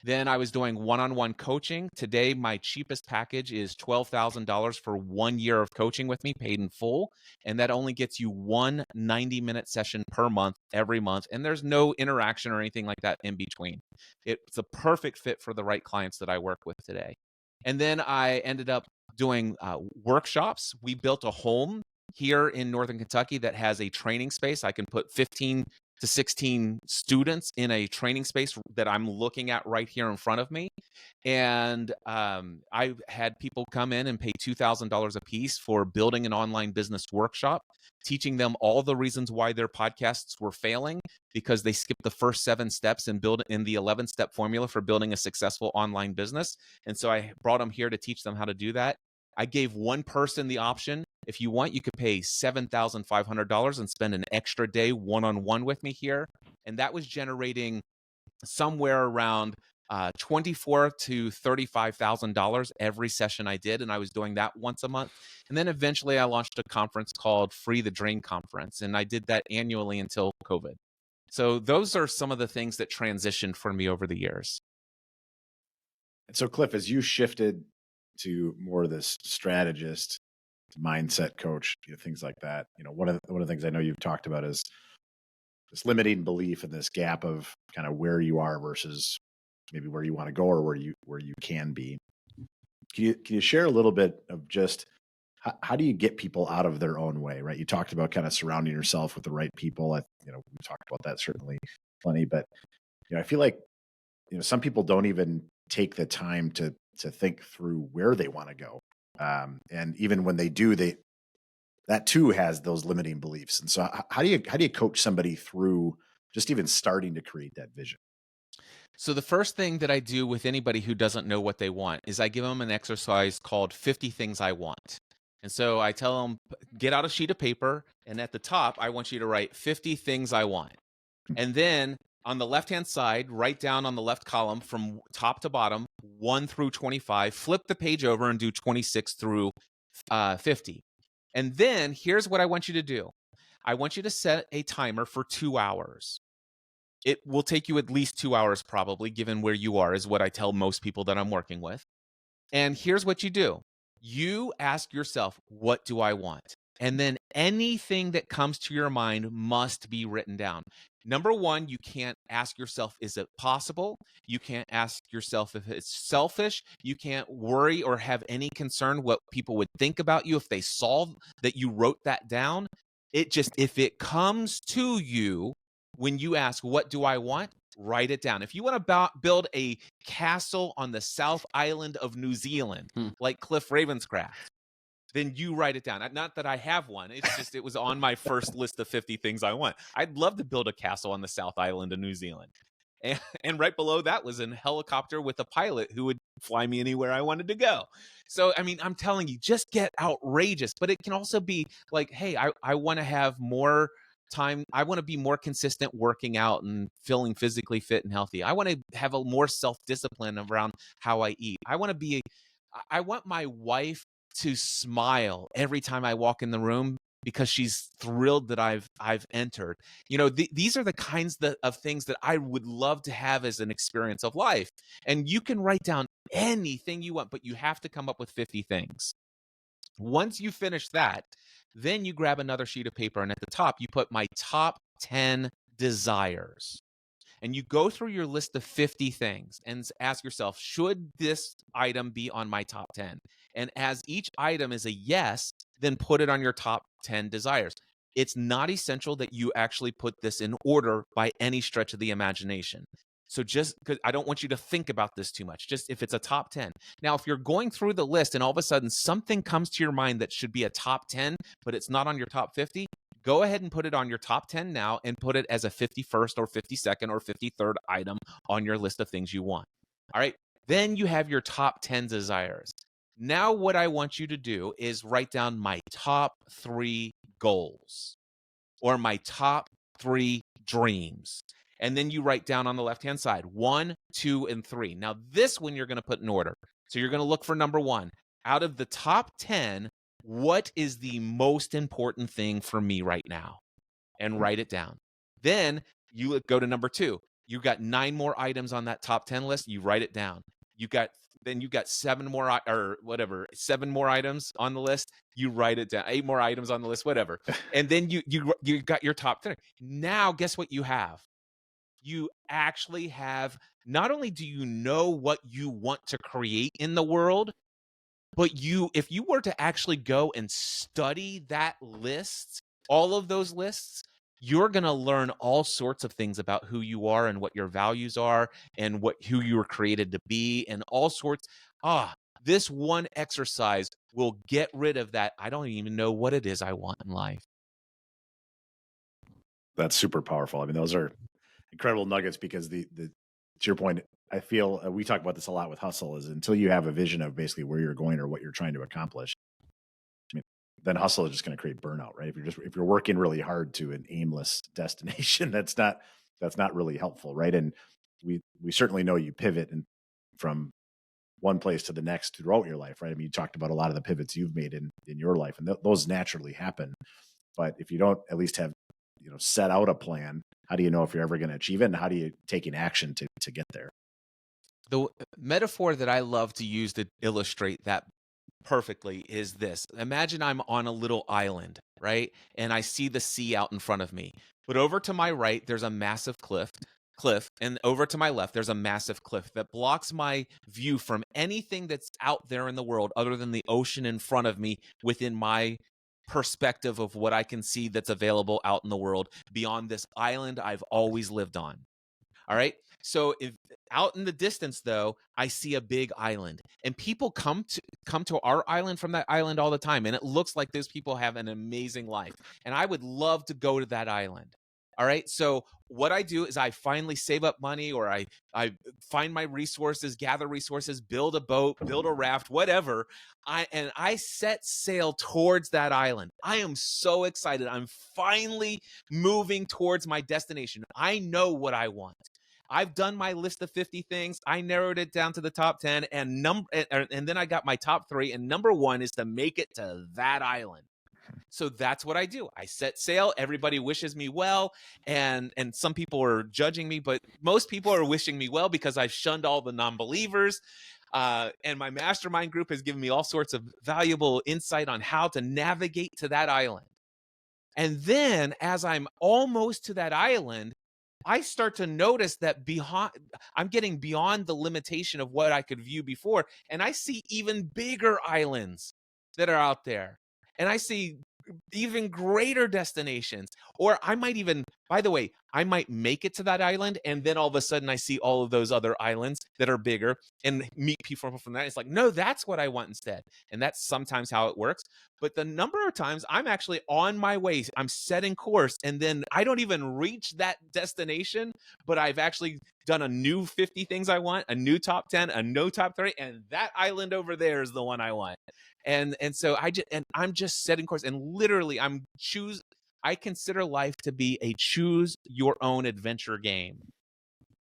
[SPEAKER 2] Then I was doing one-on-one coaching. Today, my cheapest package is $12,000 for 1 year of coaching with me, paid in full. And that only gets you one 90-minute session per month, every month. And there's no interaction or anything like that in between. It's a perfect fit for the right clients that I work with today. And then I ended up doing workshops. We built a home here in Northern Kentucky that has a training space. I can put 15 to 16 students in a training space that I'm looking at right here in front of me. And I had people come in and pay $2,000 a piece for building an online business workshop, teaching them all the reasons why their podcasts were failing because they skipped the first 7 steps and build in the 11-step formula for building a successful online business. And so I brought them here to teach them how to do that. I gave one person the option. If you want, you could pay $7,500 and spend an extra day one-on-one with me here. And that was generating somewhere around $24,000 to $35,000 every session I did. And I was doing that once a month. And then eventually I launched a conference called Free the Drain Conference. And I did that annually until COVID. So those are some of the things that transitioned for me over the years.
[SPEAKER 3] And so, Cliff, as you shifted to more of this strategist, mindset coach, things like that, one of the things I know you've talked about is this limiting belief and this gap of kind of where you are versus maybe where you want to go or where you can be. Can you share a little bit of just how do you get people out of their own way, right? You talked about kind of surrounding yourself with the right people. We talked about that certainly plenty, but I feel like some people don't even take the time to think through where they want to go. And even when they do, that too has those limiting beliefs. And so how do you coach somebody through just even starting to create that vision?
[SPEAKER 2] So the first thing that I do with anybody who doesn't know what they want is I give them an exercise called 50 Things I Want. And so I tell them, get out a sheet of paper, and at the top, I want you to write 50 things I want. And then on the left-hand side, write down on the left column from top to bottom, 1 through 25, flip the page over and do 26 through 50. And then here's what I want you to do. I want you to set a timer for 2 hours. It will take you at least 2 hours probably, given where you are, is what I tell most people that I'm working with. And here's what you do. You ask yourself, what do I want? And then anything that comes to your mind must be written down. Number one, you can't ask yourself, is it possible? You can't ask yourself if it's selfish. You can't worry or have any concern what people would think about you if they saw that you wrote that down. It just, if it comes to you when you ask, what do I want? Write it down. If you want to build a castle on the South Island of New Zealand, like Cliff Ravenscraft, then you write it down. Not that I have one. It's just, it was on my first list of 50 things I want. I'd love to build a castle on the South Island of New Zealand. And right below that was a helicopter with a pilot who would fly me anywhere I wanted to go. So, I mean, I'm telling you, just get outrageous. But it can also be like, hey, I want to have more time. I want to be more consistent working out and feeling physically fit and healthy. I want to have a more self-discipline around how I eat. I want my wife to smile every time I walk in the room because she's thrilled that I've entered. You know, these are the kinds of things that I would love to have as an experience of life. And you can write down anything you want, but you have to come up with 50 things. Once you finish that, then you grab another sheet of paper, and at the top, you put my top 10 desires. And you go through your list of 50 things and ask yourself, should this item be on my top 10? And as each item is a yes, then put it on your top 10 desires. It's not essential that you actually put this in order by any stretch of the imagination. So just because I don't want you to think about this too much, just if it's a top 10. Now, if you're going through the list and all of a sudden something comes to your mind that should be a top 10, but it's not on your top 50, go ahead and put it on your top 10 now and put it as a 51st or 52nd or 53rd item on your list of things you want. All right. Then you have your top 10 desires. Now, what I want you to do is write down my top 3 goals or my top 3 dreams. And then you write down on the left-hand side 1, 2, and 3. Now, this one you're going to put in order. So you're going to look for number 1. Out of the top 10, what is the most important thing for me right now? And write it down. Then you go to number 2. You got 9 more items on that top 10 list. You write it down. You got 7 more or whatever, 7 more items on the list. You write it down. 8 more items on the list, whatever. And then you got your top 10. Now, guess what you have? You actually have, not only do you know what you want to create in the world, but if you were to actually go and study that list, all of those lists, you're going to learn all sorts of things about who you are and what your values are and who you were created to be and all sorts. This one exercise will get rid of that. I don't even know what it is I want in life.
[SPEAKER 3] That's super powerful. I mean, those are incredible nuggets because to your point, I feel we talk about this a lot with hustle is until you have a vision of basically where you're going or what you're trying to accomplish, I mean, then hustle is just going to create burnout, right? If you're working really hard to an aimless destination, that's not really helpful, right? And we certainly know you pivot from one place to the next throughout your life, right? I mean, you talked about a lot of the pivots you've made in your life, and those naturally happen. But if you don't at least have set out a plan, how do you know if you're ever going to achieve it, and how do you take an action to get there?
[SPEAKER 2] The metaphor that I love to use to illustrate that perfectly is this. Imagine I'm on a little island, right? And I see the sea out in front of me. But over to my right, there's a massive cliff, and over to my left, there's a massive cliff that blocks my view from anything that's out there in the world other than the ocean in front of me within my perspective of what I can see that's available out in the world beyond this island I've always lived on. All right. So if out in the distance, though, I see a big island, and people come to our island from that island all the time, and it looks like those people have an amazing life, and I would love to go to that island. All right. So what I do is I finally save up money, or I find my resources, gather resources, build a boat, build a raft, whatever. I set sail towards that island. I am so excited. I'm finally moving towards my destination. I know what I want. I've done my list of 50 things. I narrowed it down to the top 10 and then I got my top 3, and number 1 is to make it to that island. So that's what I do. I set sail. Everybody wishes me well, and some people are judging me, but most people are wishing me well because I've shunned all the non-believers. And my mastermind group has given me all sorts of valuable insight on how to navigate to that island. And then as I'm almost to that island, I start to notice that I'm getting beyond the limitation of what I could view before. And I see even bigger islands that are out there. And I see even greater destinations. Or I might even, by the way, I might make it to that island, and then all of a sudden I see all of those other islands that are bigger and meet people from that. It's like, no, that's what I want instead. And that's sometimes how it works. But the number of times I'm actually on my way, I'm setting course, and then I don't even reach that destination, but I've actually done a new 50 things I want, a new top 10, a no top 30, and that island over there is the one I want. And so I'm just setting course, and literally I consider life to be a choose your own adventure game.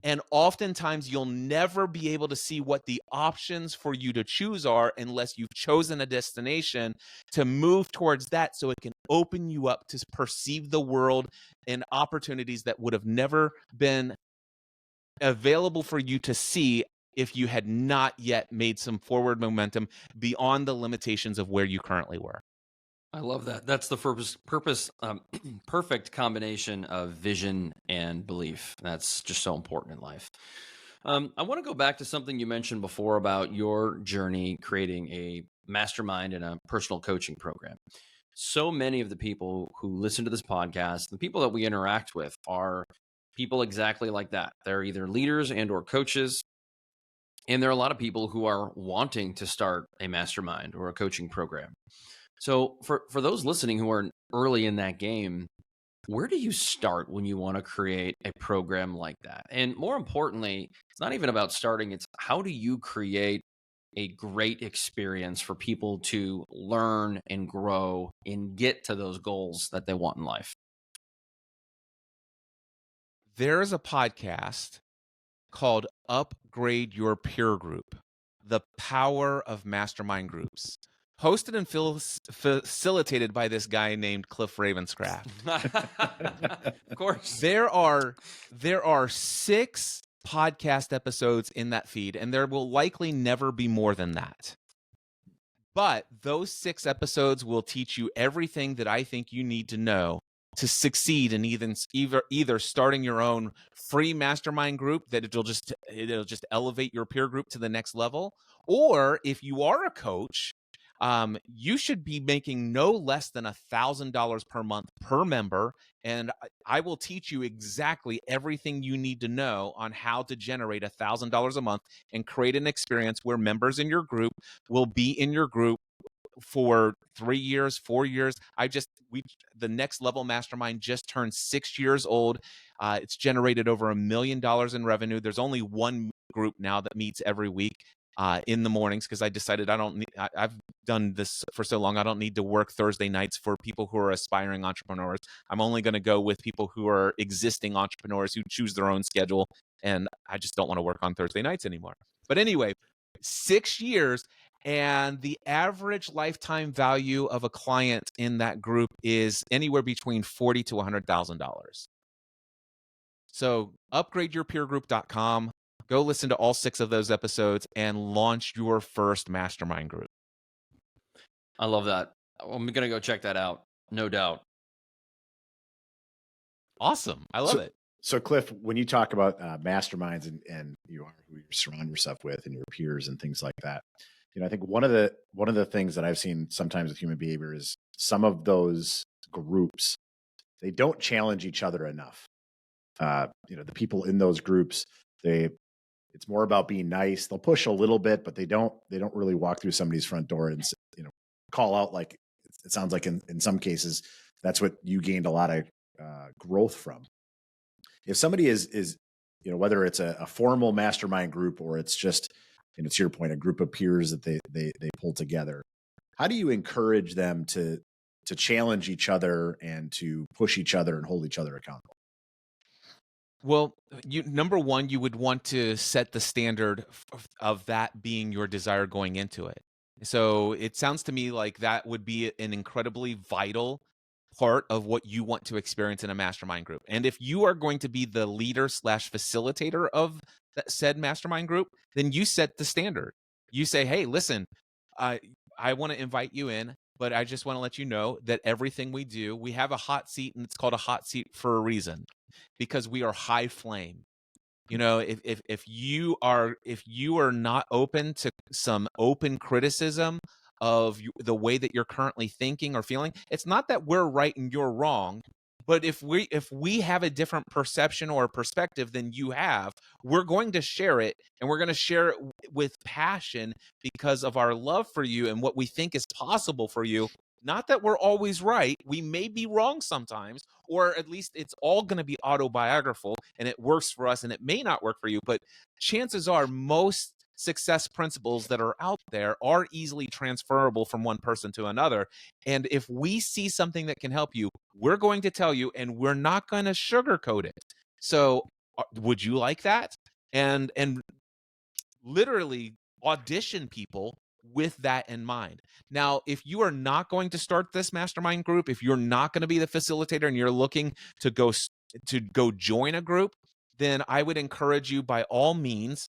[SPEAKER 2] And oftentimes you'll never be able to see what the options for you to choose are unless you've chosen a destination to move towards that, so it can open you up to perceive the world and opportunities that would have never been available for you to see if you had not yet made some forward momentum beyond the limitations of where you currently were.
[SPEAKER 1] I love that. That's the perfect combination of vision and belief. That's just so important in life. I want to go back to something you mentioned before about your journey creating a mastermind and a personal coaching program. So many of the people who listen to this podcast, the people that we interact with, are people exactly like that. They're either leaders and or coaches. And there are a lot of people who are wanting to start a mastermind or a coaching program. So for those listening who are early in that game, where do you start when you want to create a program like that? And more importantly, it's not even about starting, it's how do you create a great experience for people to learn and grow and get to those goals that they want in life?
[SPEAKER 2] There's a podcast called Upgrade Your Peer Group: The Power of Mastermind Groups, hosted and facilitated by this guy named Cliff Ravenscraft.
[SPEAKER 1] Of course.
[SPEAKER 2] There are 6 podcast episodes in that feed, and there will likely never be more than that. But those 6 episodes will teach you everything that I think you need to know to succeed in either starting your own free mastermind group that it'll just elevate your peer group to the next level, or if you are a coach, you should be making no less than $1,000 per month per member, and I will teach you exactly everything you need to know on how to generate $1,000 a month and create an experience where members in your group will be in your group for 3 years, 4 years. The next level mastermind just turned 6 years old. It's generated over $1 million in revenue. There's only one group now that meets every week in the mornings, because I decided I've done this for so long, I don't need to work Thursday nights for people who are aspiring entrepreneurs. I'm only going to go with people who are existing entrepreneurs who choose their own schedule, and I just don't want to work on Thursday nights anymore. But anyway, 6 years, and the average lifetime value of a client in that group is anywhere between $40,000 to $100,000. So upgradeyourpeergroup.com. Go listen to all 6 of those episodes and launch your first mastermind group.
[SPEAKER 1] I love that. I'm going to go check that out. No doubt.
[SPEAKER 2] Awesome. I love it.
[SPEAKER 3] So Cliff, when you talk about masterminds and you are who you surround yourself with and your peers and things like that, I think one of the things that I've seen sometimes with human behavior is some of those groups, they don't challenge each other enough. The people in those groups, it's more about being nice. They'll push a little bit, but they don't really walk through somebody's front door and call out. Like it sounds like in some cases that's what you gained a lot of growth from. If somebody is whether it's a formal mastermind group or it's just, to your point, a group of peers that they pull together, how do you encourage them to challenge each other and to push each other and hold each other accountable?
[SPEAKER 2] Well, number one, you would want to set the standard of that being your desire going into it. So it sounds to me like that would be an incredibly vital part of what you want to experience in a mastermind group. And if you are going to be the leader / facilitator of that said mastermind group, then you set the standard. You say, hey, listen, I want to invite you in, but I just want to let you know that everything we do, we have a hot seat, and it's called a hot seat for a reason, because we are high flame. You know, if you are not open to some open criticism of the way that you're currently thinking or feeling, it's not that we're right and you're wrong. But if we have a different perception or perspective than you have, we're going to share it, and we're going to share it with passion because of our love for you and what we think is possible for you. Not that we're always right. We may be wrong sometimes, or at least it's all going to be autobiographical and it works for us and it may not work for you. But chances are most success principles that are out there are easily transferable from one person to another. And if we see something that can help you, we're going to tell you, and we're not going to sugarcoat it. So would you like that? And literally audition people with that in mind. Now, if you are not going to start this mastermind group, if you're not going to be the facilitator and you're looking to go join a group, then I would encourage you by all means.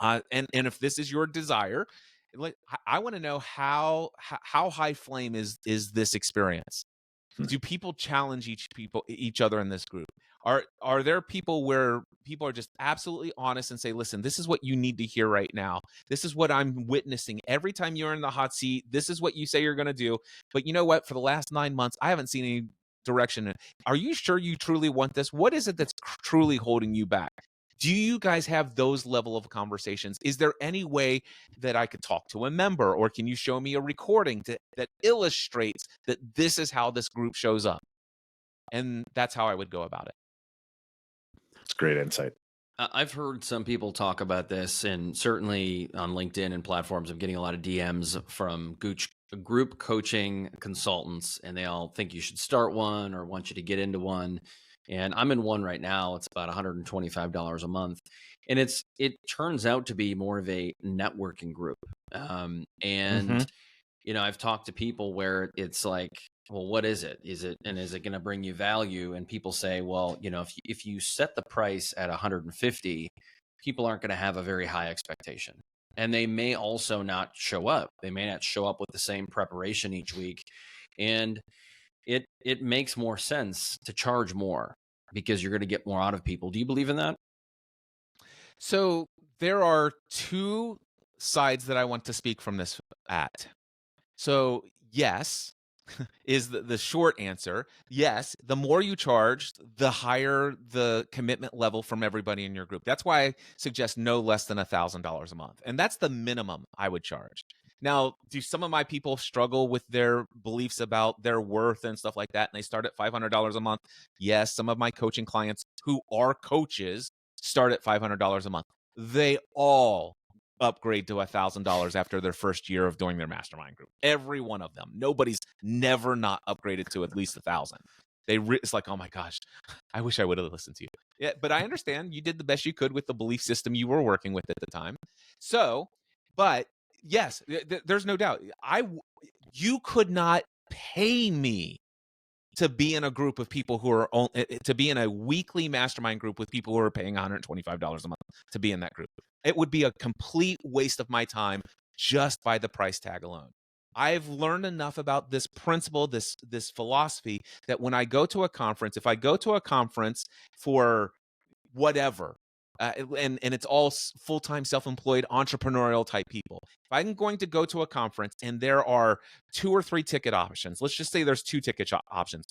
[SPEAKER 2] And if this is your desire, I want to know how high flame is this experience. Do people challenge each other in this group? Are there people where people are just absolutely honest and say, listen, this is what you need to hear right now. This is what I'm witnessing every time you're in the hot seat. This is what you say you're going to do. But you know what? For the last 9 months, I haven't seen any direction. Are you sure you truly want this? What is it that's truly holding you back? Do you guys have those level of conversations? Is there any way that I could talk to a member, or can you show me a recording that illustrates that this is how this group shows up? And that's how I would go about it.
[SPEAKER 3] It's great insight.
[SPEAKER 1] I've heard some people talk about this, and certainly on LinkedIn and platforms, I'm getting a lot of DMs from group coaching consultants, and they all think you should start one or want you to get into one. And I'm in one right now. It's about $125 a month. And it turns out to be more of a networking group. And I've talked to people where it's like, well, what is it? Is it going to bring you value? And people say, well, if you set the price at 150, people aren't going to have a very high expectation. And they may also not show up. They may not show up with the same preparation each week. And it makes more sense to charge more because you're going to get more out of people. Do you believe in that?
[SPEAKER 2] So there are two sides that I want to speak from this at. So yes, is the short answer. Yes, the more you charge, the higher the commitment level from everybody in your group. That's why I suggest no less than $1,000 a month. And that's the minimum I would charge. Now, do some of my people struggle with their beliefs about their worth and stuff like that, and they start at $500 a month? Yes, some of my coaching clients who are coaches start at $500 a month. They all upgrade to $1,000 after their first year of doing their mastermind group. Every one of them. Nobody's never not upgraded to at least 1,000. It's like, oh my gosh, I wish I would have listened to you. Yeah, but I understand you did the best you could with the belief system you were working with at the time. So, but yes, there's no doubt. You could not pay me to be in a group of people who are to be in a weekly mastermind group with people who are paying $125 a month to be in that group. It would be a complete waste of my time just by the price tag alone. I've learned enough about this principle, this philosophy, that when I go to a conference, if I go to a conference for whatever, and it's all full-time self-employed entrepreneurial type people, if I'm going to go to a conference and there are 2 or 3 ticket options, let's just say there's 2 ticket options.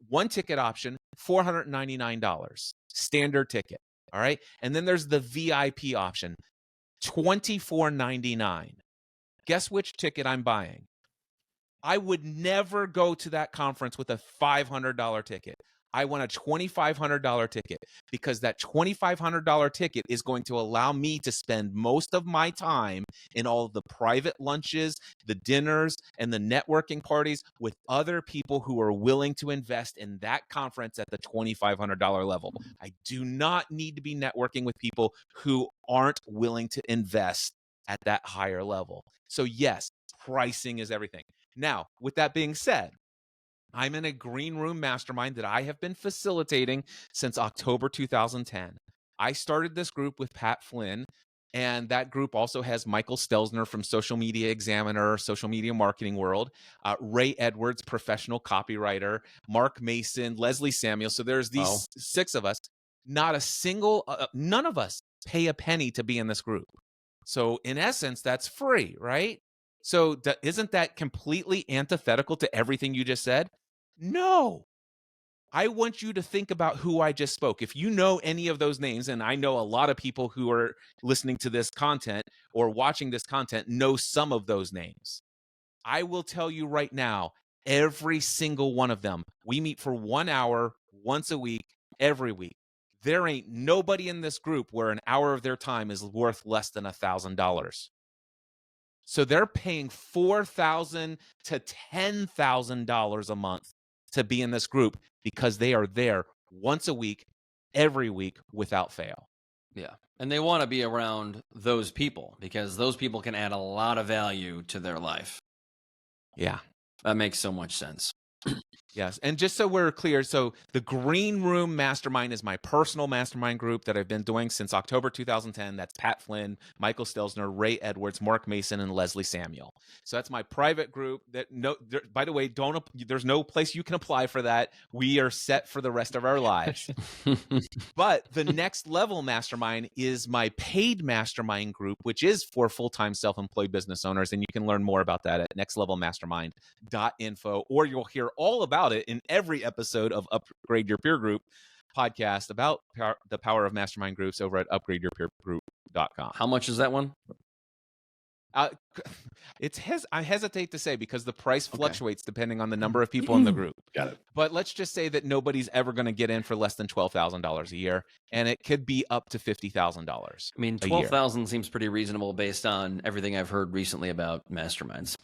[SPEAKER 2] One ticket option, $499, standard ticket. All right. And then there's the VIP option, $24.99. Guess which ticket I'm buying? I would never go to that conference with a $500 ticket. I want a $2,500 ticket because that $2,500 ticket is going to allow me to spend most of my time in all of the private lunches, the dinners, and the networking parties with other people who are willing to invest in that conference at the $2,500 level. I do not need to be networking with people who aren't willing to invest at that higher level. So yes, pricing is everything. Now, with that being said, I'm in a green room mastermind that I have been facilitating since October 2010. I started this group with Pat Flynn And that group also has Michael Stelzner from Social Media Examiner, Social Media Marketing World, Ray Edwards, professional copywriter, Mark Mason, Leslie Samuel. So there's these 6 of us. Not a single, none of us pay a penny to be in this group. So in essence, that's free, right? So isn't that completely antithetical to everything you just said? No. I want you to think about who I just spoke. If you know any of those names, and I know a lot of people who are listening to this content or watching this content know some of those names. I will tell you right now, every single one of them, we meet for 1 hour once a week, every week. There ain't nobody in this group where an hour of their time is worth less than $1,000. So they're paying $4,000 to $10,000 a month to be in this group because they are there once a week, every week, without fail.
[SPEAKER 1] Yeah. And they want to be around those people because those people can add a lot of value to their life.
[SPEAKER 2] Yeah.
[SPEAKER 1] That makes so much sense.
[SPEAKER 2] Yes. And just so we're clear, so the Green Room Mastermind is my personal mastermind group that I've been doing since October 2010. That's Pat Flynn, Michael Stelzner, Ray Edwards, Mark Mason, and Leslie Samuel. So that's my private group. That by the way, there's no place you can apply for that. We are set for the rest of our lives. But the Next Level Mastermind is my paid mastermind group, which is for full-time self-employed business owners. And you can learn more about that at nextlevelmastermind.info, or you'll hear all about it in every episode of Upgrade Your Peer Group podcast about the power of mastermind groups over at upgradeyourpeergroup.com.
[SPEAKER 1] How much is that one?
[SPEAKER 2] I hesitate to say because the price fluctuates depending on the number of people in the group.
[SPEAKER 3] Got it.
[SPEAKER 2] But let's just say that nobody's ever going to get in for less than $12,000 a year, and it could be up to $50,000.
[SPEAKER 1] I mean, 12,000 seems pretty reasonable based on everything I've heard recently about masterminds.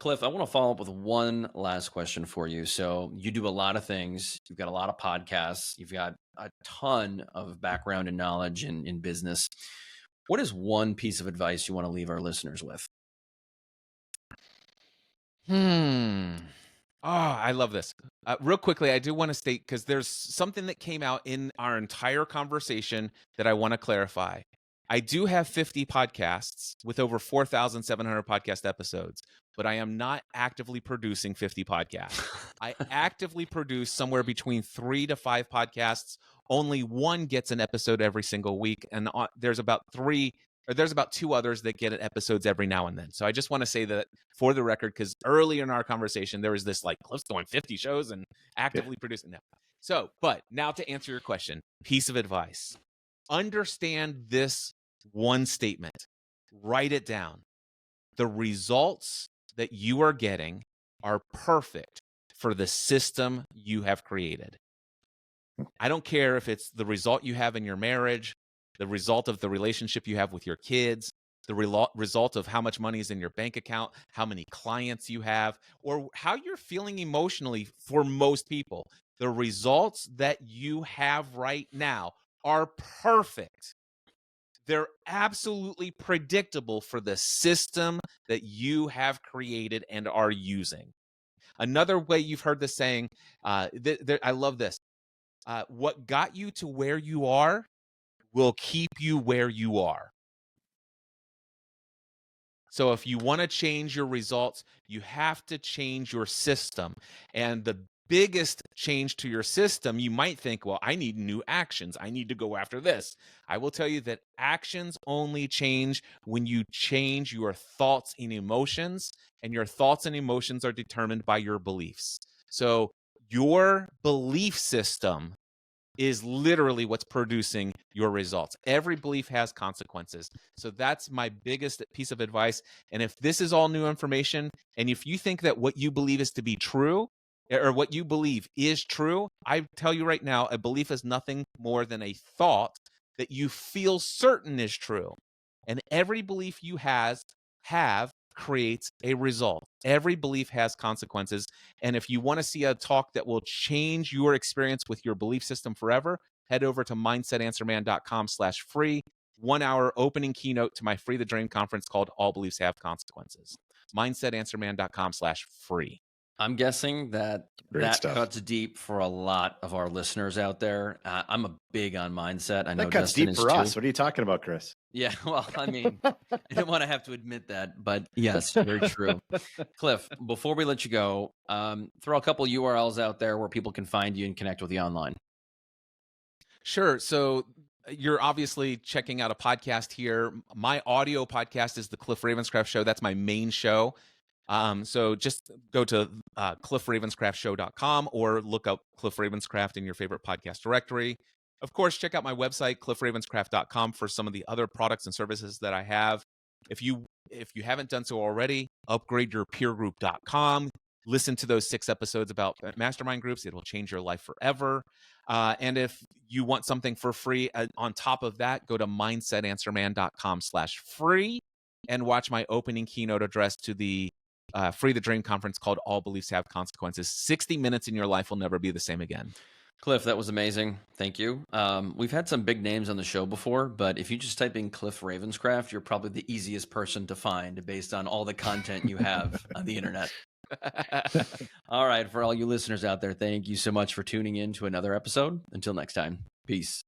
[SPEAKER 1] Cliff, I want to follow up with one last question for you. So you do a lot of things. You've got a lot of podcasts. You've got a ton of background and knowledge in business. What is one piece of advice you want to leave our listeners with?
[SPEAKER 2] Oh, I love this. Real quickly, I do want to state, because there's something that came out in our entire conversation that I want to clarify. I do have 50 podcasts with over 4,700 podcast episodes, but I am not actively producing 50 podcasts. I actively produce somewhere between 3 to 5 podcasts. Only one gets an episode every single week, and there's about 2 others that get episodes every now and then. So I just want to say that for the record, because earlier in our conversation, there was this like, Cliff's doing 50 shows and actively producing them. So, but now to answer your question, piece of advice. Understand this one statement. Write it down. The results that you are getting are perfect for the system you have created. I don't care if it's the result you have in your marriage, the result of the relationship you have with your kids, the result of how much money is in your bank account, how many clients you have, or how you're feeling emotionally for most people. The results that you have right now are perfect. They're absolutely predictable for the system that you have created and are using. Another way you've heard this saying, I love this. What got you to where you are will keep you where you are. So if you want to change your results, you have to change your system. And the biggest change to your system, you might think, well, I need new actions. I need to go after this. I will tell you that actions only change when you change your thoughts and emotions, and your thoughts and emotions are determined by your beliefs. So your belief system is literally what's producing your results. Every belief has consequences. So that's my biggest piece of advice. And if this is all new information, and if you think that what you believe is to be true, or what you believe is true, I tell you right now, a belief is nothing more than a thought that you feel certain is true. And every belief you have creates a result. Every belief has consequences. And if you want to see a talk that will change your experience with your belief system forever, head over to mindsetanswerman.com/free. 1 hour opening keynote to my Free the Dream conference called All Beliefs Have Consequences. mindsetanswerman.com/free.
[SPEAKER 1] I'm guessing that
[SPEAKER 3] Great stuff.
[SPEAKER 1] cuts deep for a lot of our listeners out there. I'm a big on mindset. I know
[SPEAKER 3] That cuts
[SPEAKER 1] Justin
[SPEAKER 3] deep
[SPEAKER 1] is
[SPEAKER 3] for
[SPEAKER 1] too.
[SPEAKER 3] us. What are you talking about, Chris?
[SPEAKER 1] Yeah, well, I mean, I didn't want to have to admit that, but yes, very true. Cliff, before we let you go, throw a couple URLs out there where people can find you and connect with you online.
[SPEAKER 2] Sure. So you're obviously checking out a podcast here. My audio podcast is the Cliff Ravenscraft Show. That's my main show. So just go to cliffravenscraftshow.com or look up Cliff Ravenscraft in your favorite podcast directory. Of course, check out my website, cliffravenscraft.com, for some of the other products and services that I have. If you haven't done so already, upgrade your peergroup.com. Listen to those 6 episodes about mastermind groups. It will change your life forever. And if you want something for free on top of that, go to mindset-answerman.com/free and watch my opening keynote address to the Free the Dream conference called All Beliefs Have Consequences. 60 minutes in your life will never be the same again.
[SPEAKER 1] Cliff, that was amazing. Thank you. We've had some big names on the show before, but if you just type in Cliff Ravenscraft, you're probably the easiest person to find based on all the content you have on the internet. All right. For all you listeners out there, thank you so much for tuning in to another episode. Until next time, peace.